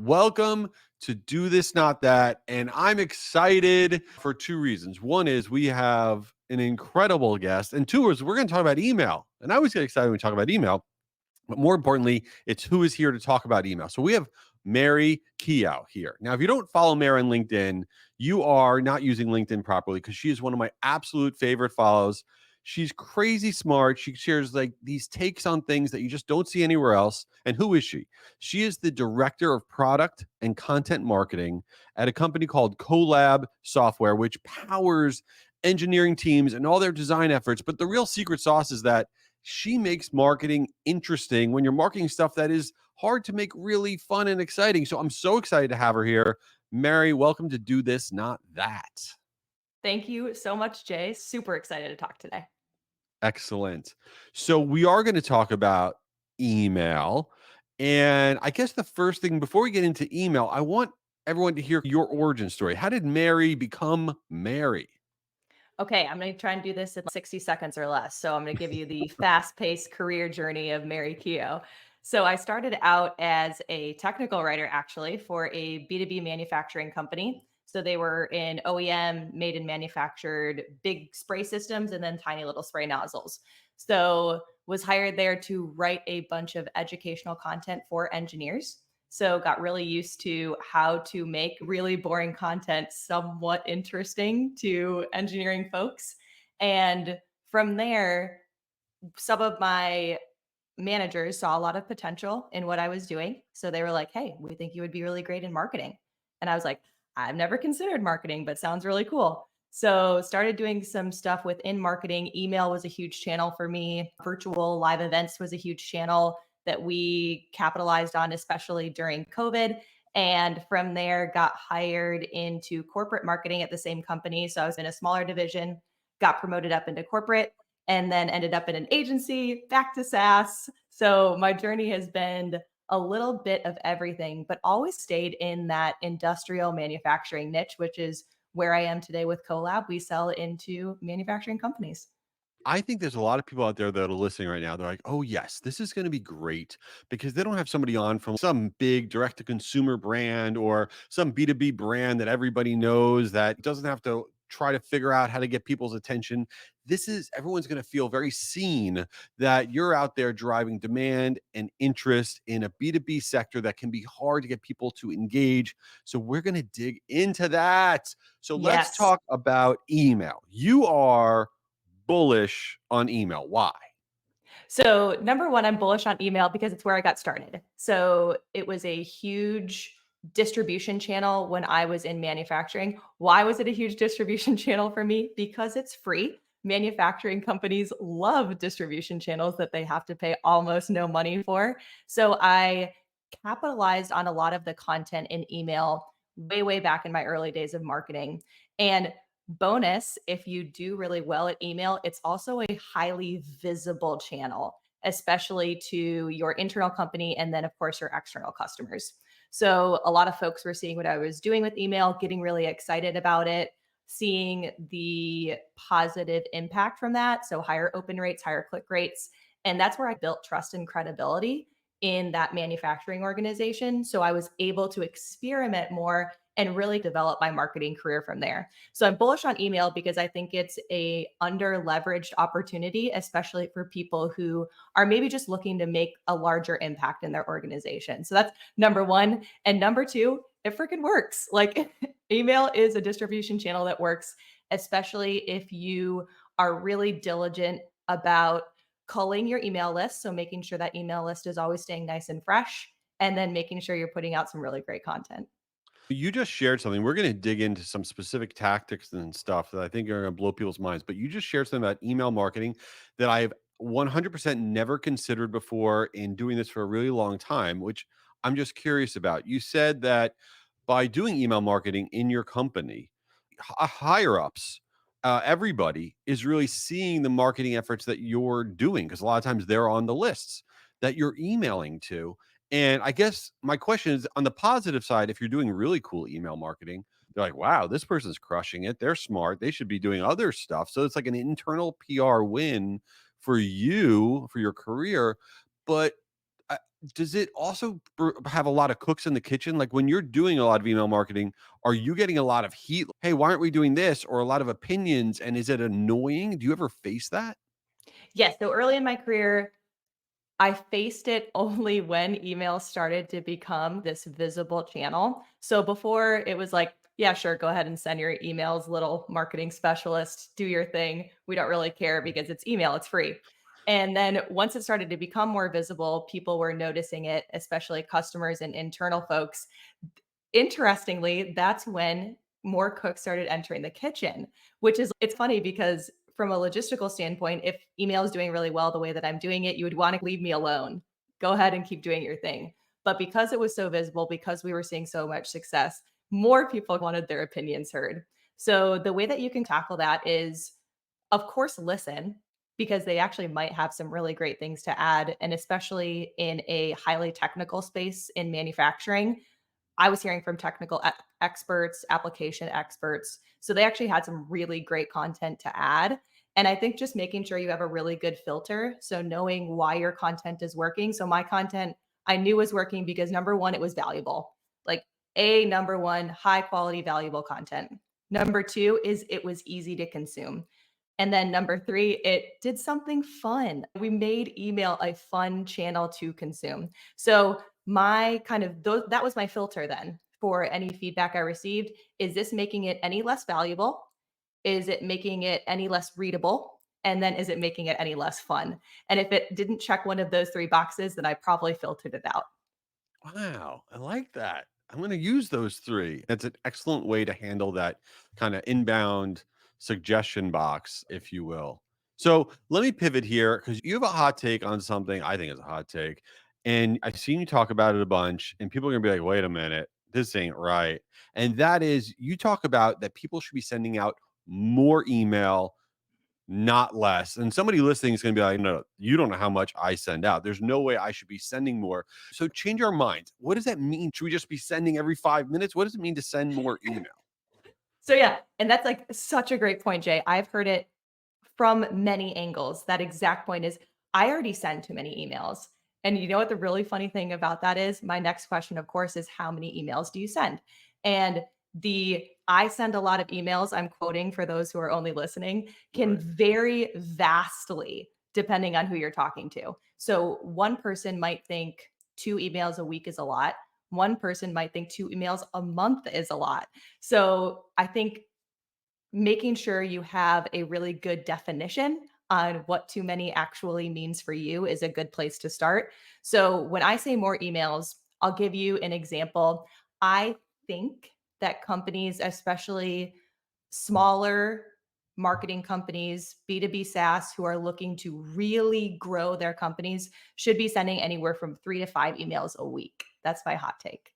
Welcome to Do This, Not That. And I'm excited for two reasons. One is we have an incredible guest, and two is we're going to talk about email. And I always get excited when we talk about email, but more importantly, it's who is here to talk about email. So we have Mary Keough here. Now, if you don't follow Mary on LinkedIn, you are not using LinkedIn properly because she is one of my absolute favorite follows. She's crazy smart. She shares like these takes on things that you just don't see anywhere else. And who is she? She is the director of product and content marketing at a company called Collab Software, which powers engineering teams and all their design efforts. But the real secret sauce is that she makes marketing interesting when you're marketing stuff that is hard to make really fun and exciting. So I'm so excited to have her here. Mary, welcome to Do This, Not That. Thank you so much, Jay. Super excited to talk today. Excellent. So we are going to talk about email. And I guess the first thing before we get into email, I want everyone to hear your origin story. How did Mary become Mary? Okay, I'm going to try and do this in 60 seconds or less. So I'm going to give you the fast-paced career journey of Mary Keough. So I started out as a technical writer actually for a B2B manufacturing company. So they were in OEM, made and manufactured big spray systems and then tiny little spray nozzles. So was hired there to write a bunch of educational content for engineers. So got really used to how to make really boring content somewhat interesting to engineering folks. And from there, some of my managers saw a lot of potential in what I was doing. So they were like, "Hey, we think you would be really great in marketing." And I was like, "I've never considered marketing, but sounds really cool." So started doing some stuff within marketing. Email was a huge channel for me. Virtual live events was a huge channel that we capitalized on, especially during COVID. And from there, got hired into corporate marketing at the same company. So I was in a smaller division, got promoted up into corporate, and then ended up in an agency, back to SaaS. So my journey has been a little bit of everything, but always stayed in that industrial manufacturing niche, which is where I am today with Collab. We sell into manufacturing companies. I think there's a lot of people out there that are listening right now. They're like, oh, yes, this is going to be great because they don't have somebody on from some big direct to consumer brand or some B2B brand that everybody knows that doesn't have to try to figure out how to get people's attention. This is everyone's going to feel very seen that you're out there driving demand and interest in a B2B sector that can be hard to get people to engage. So we're going to dig into that. So let's Yes. talk about email. You are bullish on email. Why? So, number one, I'm bullish on email because it's where I got started. So, it was a huge distribution channel when I was in manufacturing. Why was it a huge distribution channel for me? Because it's free. Manufacturing companies love distribution channels that they have to pay almost no money for. So, I capitalized on a lot of the content in email way, way back in my early days of marketing. And bonus, if you do really well at email, it's also a highly visible channel, especially to your internal company and then, of course, your external customers. So, a lot of folks were seeing what I was doing with email, getting really excited about it, seeing the positive impact from that. So, higher open rates, higher click rates. And that's where I built trust and credibility in that manufacturing organization. So, I was able to experiment more and really develop my marketing career from there. So I'm bullish on email because I think it's a under leveraged opportunity, especially for people who are maybe just looking to make a larger impact in their organization. So that's number one. And number two, it freaking works. Like email is a distribution channel that works, especially if you are really diligent about culling your email list. So making sure that email list is always staying nice and fresh, and then making sure you're putting out some really great content. You just shared something. We're going to dig into some specific tactics and stuff that I think are going to blow people's minds. But you just shared something about email marketing that I've 100% never considered before in doing this for a really long time, which I'm just curious about. You said that by doing email marketing in your company, higher ups, everybody is really seeing the marketing efforts that you're doing because a lot of times they're on the lists that you're emailing to. And I guess my question is on the positive side, if you're doing really cool email marketing, they're like, wow, this person's crushing it. They're smart. They should be doing other stuff. So it's like an internal PR win for you, for your career. But Does it also have a lot of cooks in the kitchen? Like when you're doing a lot of email marketing, are you getting a lot of heat? Hey, why aren't we doing this? Or a lot of opinions? And is it annoying? Do you ever face that? Yes. So early in my career, I faced it only when email started to become this visible channel. So before it was like, yeah, sure, go ahead and send your emails, little marketing specialist, do your thing. We don't really care because it's email, it's free. And then once it started to become more visible, people were noticing it, especially customers and internal folks. Interestingly, that's when more cooks started entering the kitchen, which is it's funny because from a logistical standpoint, if email is doing really well the way that I'm doing it, you would want to leave me alone. Go ahead and keep doing your thing. But because it was so visible, because we were seeing so much success, more people wanted their opinions heard. So the way that you can tackle that is, of course, listen because they actually might have some really great things to add. And especially in a highly technical space in manufacturing, I was hearing from technical experts, application experts. So they actually had some really great content to add. And I think just making sure you have a really good filter. So knowing why your content is working. So my content I knew was working because number one, it was valuable. Like number one, high quality, valuable content. Number two is it was easy to consume. And then number three, it did something fun. We made email a fun channel to consume. So my kind of that was my filter then for any feedback I received. Is this making it any less valuable? Is it making it any less readable? And then is it making it any less fun? And if it didn't check one of those three boxes, then I probably filtered it out. Wow, I like that. I'm going to use those three. It's an excellent way to handle that kind of inbound suggestion box, if you will. So let me pivot here because you have a hot take on something I think is a hot take. And I've seen you talk about it a bunch, and people are going to be like, wait a minute, this ain't right. And that is, you talk about that people should be sending out more email, not less. And somebody listening is going to be like, no, you don't know how much I send out. There's no way I should be sending more. So change our minds. What does that mean? Should we just be sending every 5 minutes? What does it mean to send more email? So yeah, and that's like such a great point, Jay. I've heard it from many angles. That exact point is I already send too many emails. And you know what the really funny thing about that is? My next question, of course, is how many emails do you send? And the I send a lot of emails, I'm quoting for those who are only listening, can Right. vary vastly depending on who you're talking to. So one person might think 2 emails a week is a lot. One person might think 2 emails a month is a lot. So I think making sure you have a really good definition on what too many actually means for you is a good place to start. So when I say more emails, I'll give you an example. I think that companies, especially smaller marketing companies, B2B SaaS who are looking to really grow their companies, should be sending anywhere from 3 to 5 emails a week. That's my hot take.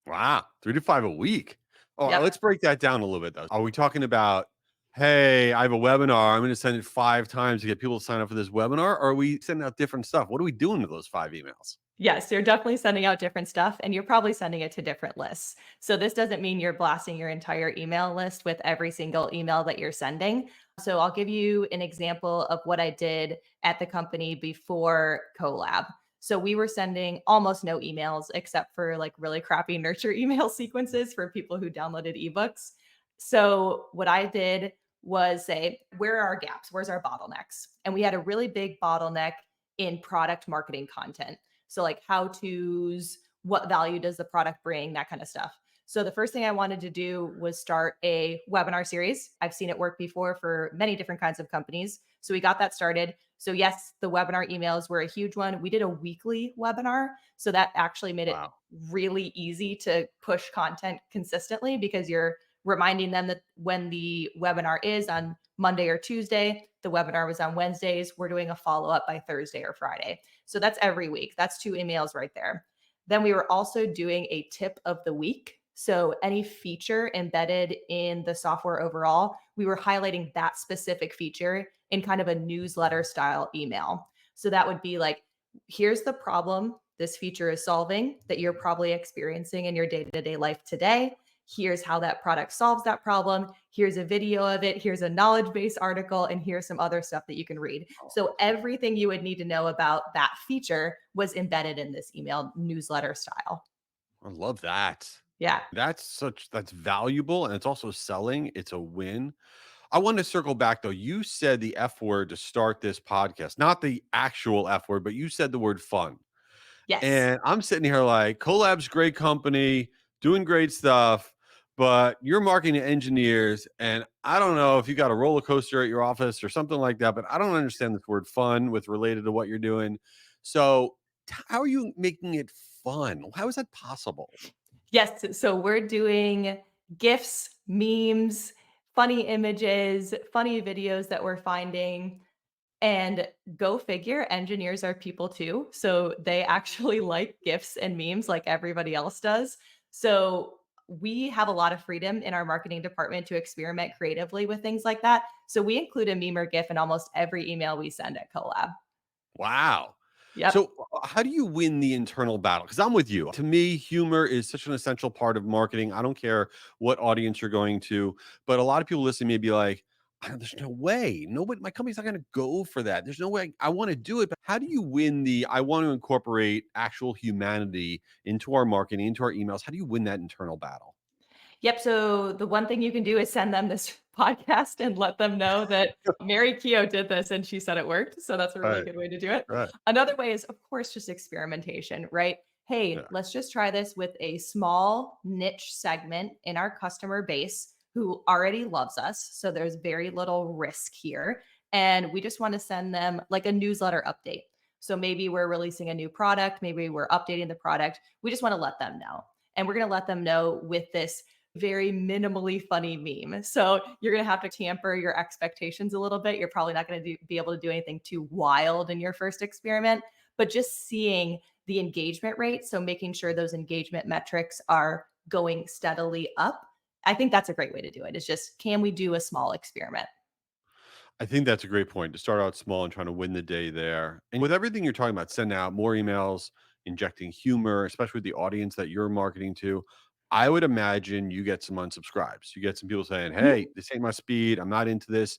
Wow. 3 to 5 a week. Oh, Yep. let's break that down a little bit though. Are we talking about, hey, I have a webinar. I'm going to send it 5 times to get people to sign up for this webinar? Or are we sending out different stuff? What are we doing with those 5 emails? Yes, you're definitely sending out different stuff and you're probably sending it to different lists. So this doesn't mean you're blasting your entire email list with every single email that you're sending. So I'll give you an example of what I did at the company before collab. So we were sending almost no emails except for like really crappy nurture email sequences for people who downloaded ebooks. So what I did was say, where are our gaps? Where's our bottlenecks? And we had a really big bottleneck in product marketing content. So, like how to's, what value does the product bring, that kind of stuff. So, the first thing I wanted to do was start a webinar series. I've seen it work before for many different kinds of companies. So, we got that started. So, yes, the webinar emails were a huge one. We did a weekly webinar. So, that actually made it Wow. really easy to push content consistently because you're reminding them that when the webinar is on Monday or Tuesday, the webinar was on Wednesdays. We're doing a follow up by Thursday or Friday. So that's every week. That's 2 emails right there. Then we were also doing a tip of the week. So any feature embedded in the software overall, we were highlighting that specific feature in kind of a newsletter style email. So that would be like, here's the problem this feature is solving that you're probably experiencing in your day to day life today. Here's how that product solves that problem. Here's a video of it. Here's a knowledge base article. And here's some other stuff that you can read. So everything you would need to know about that feature was embedded in this email newsletter style. I love that. Yeah. That's valuable and it's also selling. It's a win. I want to circle back though. You said the F word to start this podcast, not the actual F word, but you said the word fun. Yes. And I'm sitting here like, Collab's great company, doing great stuff, but you're marketing engineers. And I don't know if you got a roller coaster at your office or something like that, but I don't understand this word fun with related to what you're doing. So, how are you making it fun? How is that possible? Yes. So we're doing GIFs, memes, funny images, funny videos that we're finding. And go figure, engineers are people too. So they actually like GIFs and memes like everybody else does. So we have a lot of freedom in our marketing department to experiment creatively with things like that. So we include a meme or GIF in almost every email we send at Collab. Wow. Yep. So, how do you win the internal battle? Because I'm with you. To me, humor is such an essential part of marketing. I don't care what audience you're going to, but a lot of people listening may be like, There's no way. Nobody, my company's not going to go for that. There's no way I want to do it." But how do you win the? I want to incorporate actual humanity into our marketing, into our emails. How do you win that internal battle? Yep. So the one thing you can do is send them this podcast and let them know that Mary Keough did this and she said it worked. So that's a really Right. good way to do it. Right. Another way is, of course, just experimentation, right? Hey, Yeah. let's just try this with a small niche segment in our customer base who already loves us. So there's very little risk here. And we just want to send them like a newsletter update. So maybe we're releasing a new product, maybe we're updating the product. We just want to let them know. And we're going to let them know with this very minimally funny meme. So you're going to have to tamper your expectations a little bit. You're probably not going to be able to do anything too wild in your first experiment, but just seeing the engagement rate. So making sure those engagement metrics are going steadily up. I think that's a great way to do it. It's just, can we do a small experiment? I think that's a great point to start out small and trying to win the day there. And with everything you're talking about, sending out more emails, injecting humor, especially with the audience that you're marketing to, I would imagine you get some unsubscribes. You get some people saying, Mhm. "Hey, this ain't my speed. I'm not into this."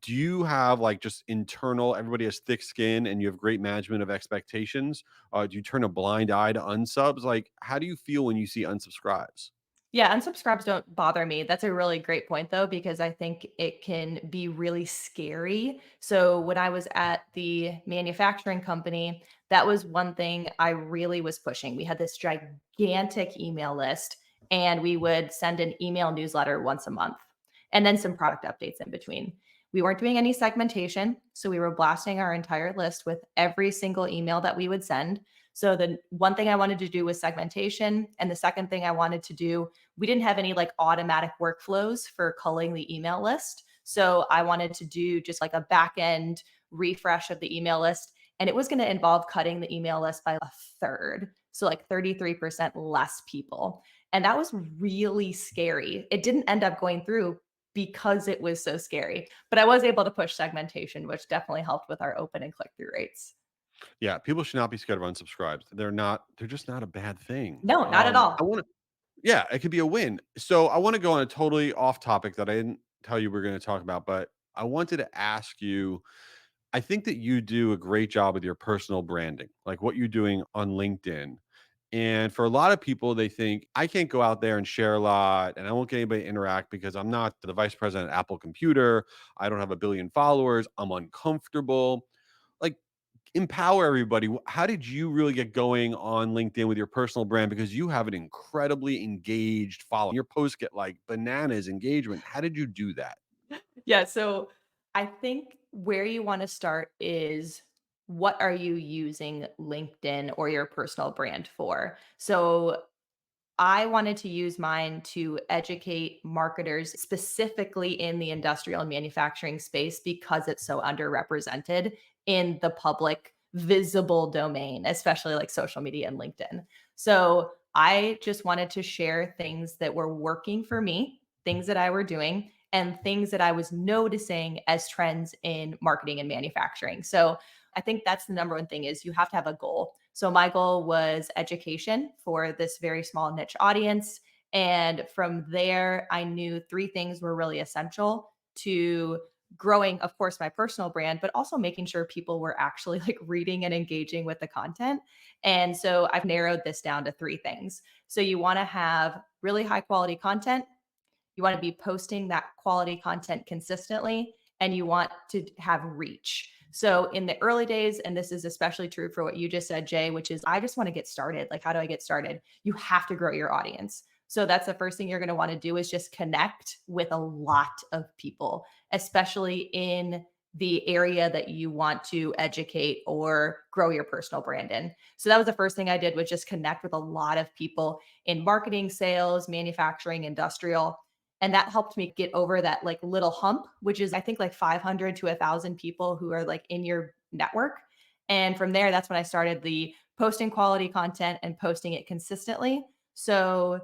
Do you have like just internal, everybody has thick skin and you have great management of expectations? Do you turn a blind eye to unsubs? Like, how do you feel when you see unsubscribes? Yeah, unsubscribes don't bother me. That's a really great point though, because I think it can be really scary. So when I was at the manufacturing company, that was one thing I really was pushing. We had this gigantic email list and we would send an email newsletter once a month and then some product updates in between. We weren't doing any segmentation. So we were blasting our entire list with every single email that we would send. So the one thing I wanted to do was segmentation. And the second thing I wanted to do, we didn't have any like automatic workflows for culling the email list. So I wanted to do just like a back end refresh of the email list. And it was going to involve cutting the email list by a third. So like 33% less people. And that was really scary. It didn't end up going through because it was so scary. But I was able to push segmentation, which definitely helped with our open and click through rates. Yeah, people should not be scared of unsubscribes. They're just not a bad thing. No, not at I all. want to Yeah, it could be a win. So I want to go on a totally off topic that I didn't tell you we are going to talk about, but I wanted to ask you. I think that you do a great job with your personal branding, like what you're doing on LinkedIn. And for a lot of people, they think I can't go out there and share a lot and I won't get anybody to interact because I'm not the vice president at Apple Computer. I don't have a billion followers. I'm uncomfortable. Like, empower everybody. How did you really get going on LinkedIn with your personal brand? Because you have an incredibly engaged following. Your posts get like bananas engagement. How did you do that? Yeah, so I think where you want to start is what are you using LinkedIn or your personal brand for? So I wanted to use mine to educate marketers specifically in the industrial and manufacturing space because it's so underrepresented in the public visible domain, especially like social media and LinkedIn. So I just wanted to share things that were working for me, things that I were doing, and things that I was noticing as trends in marketing and manufacturing. So I think that's the number one thing is you have to have a goal. So my goal was education for this very small niche audience. And from there, I knew three things were really essential to growing, of course, my personal brand, but also making sure people were actually like reading and engaging with the content. And so I've narrowed this down to three things. So you want to have really high quality content. You want to be posting that quality content consistently, and you want to have reach. So in the early days, and this is especially true for what you just said, Jay, which is I just want to get started. Like, how do I get started? You have to grow your audience. So that's the first thing you're going to want to do is just connect with a lot of people, especially in the area that you want to educate or grow your personal brand in. So that was the first thing I did, was just connect with a lot of people in marketing, sales, manufacturing, industrial. And that helped me get over that like little hump, which is I think like 500 to 1,000 people who are like in your network. And from there, that's when I started the posting quality content and posting it consistently. So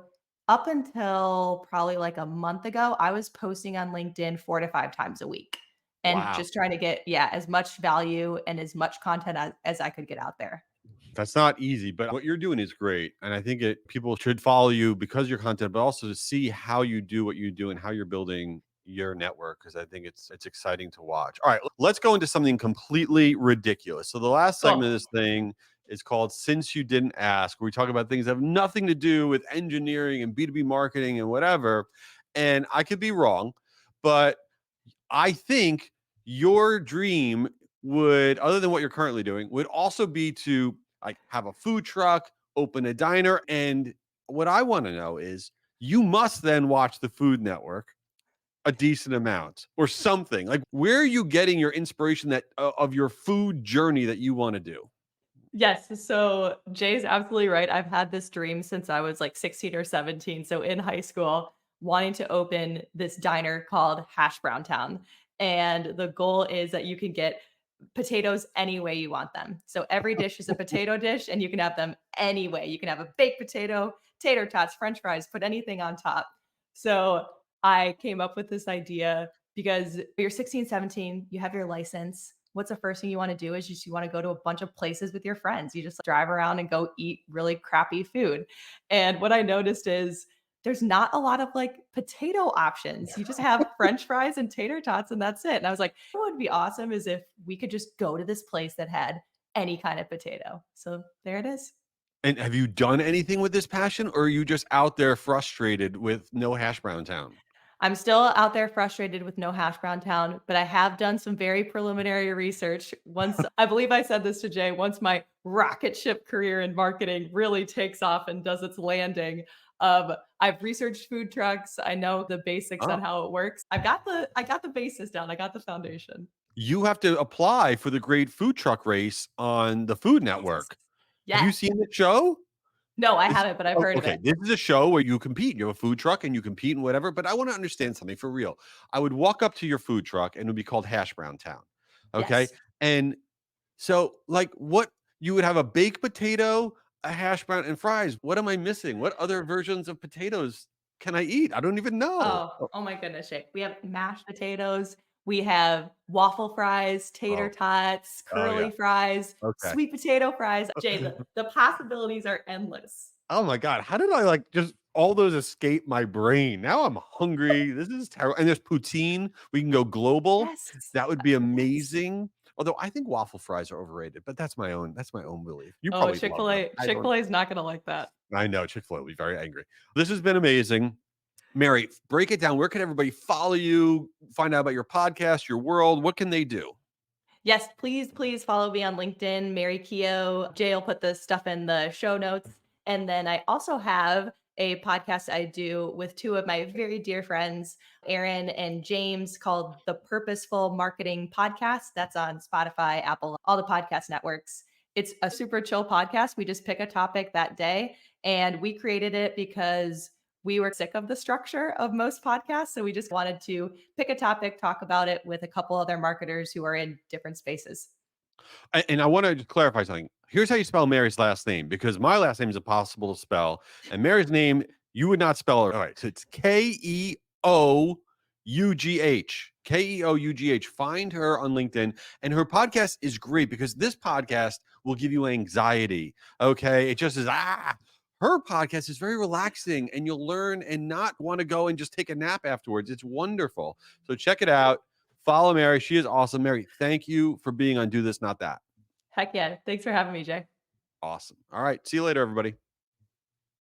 up until probably like a month ago, I was posting on LinkedIn 4 to 5 times a week and Wow. just trying to get, yeah, as much value and as much content as I could get out there. That's not easy, but what you're doing is great. And I think people should follow you because of your content, but also to see how you do what you do and how you're building your network, because I think it's exciting to watch. All right, let's go into something completely ridiculous. So the last segment of Cool. this thing is called Since You Didn't Ask, where we talk about things that have nothing to do with engineering and B2B marketing and whatever. And I could be wrong, but I think your dream would, other than what you're currently doing, would also be to like have a food truck, open a diner. And what I want to know is you must then watch the Food Network a decent amount or something. Like, where are you getting your inspiration that of your food journey that you want to do? Yes. So Jay's absolutely right. I've had this dream since I was like 16 or 17. So in high school, wanting to open this diner called Hash Brown Town. And the goal is that you can get potatoes any way you want them. So every dish is a potato dish and you can have them any way. You can have a baked potato, tater tots, french fries, put anything on top. So I came up with this idea because you're 16, 17, you have your license. What's the first thing you want to do is just you want to go to a bunch of places with your friends. You just drive around and go eat really crappy food. And what I noticed is there's not a lot of like potato options. You just have french fries and tater tots and that's it. And I was like, what would be awesome is if we could just go to this place that had any kind of potato. So there it is. And have you done anything with this passion, or are you just out there frustrated with no hash brown town? I'm still out there frustrated with no hash brown town, but I have done some very preliminary research. Once I believe I said this to Jay, once my rocket ship career in marketing really takes off and does its landing, I've researched food trucks. I know the basics on Oh, how it works. I got the basis down. I got the foundation. you have to apply for the great food truck race on the Food Yes. Network. Have you Yes. seen the show? No, I This haven't, but I've Oh, heard of okay, it. this is a show where you compete. You have a food truck and you compete in whatever, but I wanna understand something for real. I would walk up to your food truck and it would be called Hash Brown Town, okay? Yes. And so, like, what you would have a baked potato, a hash brown, and fries. What am I missing? What other versions of potatoes can I eat? I don't even know. Oh, oh my goodness, Shay. We have mashed potatoes, we have waffle fries, tater Oh, tots, oh, yeah, curly fries, okay. sweet potato fries. Jay, the possibilities are endless. Oh my god, how did I, like, just all those escape my brain? Now I'm hungry. This is terrible. And there's poutine. We can go global. Yes. That would be Yes. amazing. Although I think waffle fries are overrated, but that's my own belief. You Oh, probably love them. Chick-fil-A I don't. Chick-fil-A is not gonna like that. I know Chick-fil-A will be very angry. This has been amazing. Mary, break it down. Where can everybody follow you, find out about your podcast, your world? What can they do? Yes, please, please follow me on LinkedIn, Mary Keough. Jay will put the stuff in the show notes. And then I also have a podcast I do with two of my very dear friends, Aaron and James, called the Purposeful Marketing Podcast. That's on Spotify, Apple, all the podcast networks. It's a super chill podcast. We just pick a topic that day. And we created it because we were sick of the structure of most podcasts. So we just wanted to pick a topic, talk about it with a couple other marketers who are in different spaces. And I want to clarify something. Here's how you spell Mary's last name, because my last name is impossible to spell, and Mary's name you would not spell it. All right, so it's Keough. Keough. Find her on LinkedIn, and her podcast is great because this podcast will give you anxiety. Okay, it just is her podcast is very relaxing and you'll learn and not want to go and just take a nap afterwards. It's wonderful. So check it out. Follow Mary. She is awesome. Mary, thank you for being on Do This, Not That. Heck yeah. Thanks for having me, Jay. Awesome. All right. See you later, everybody.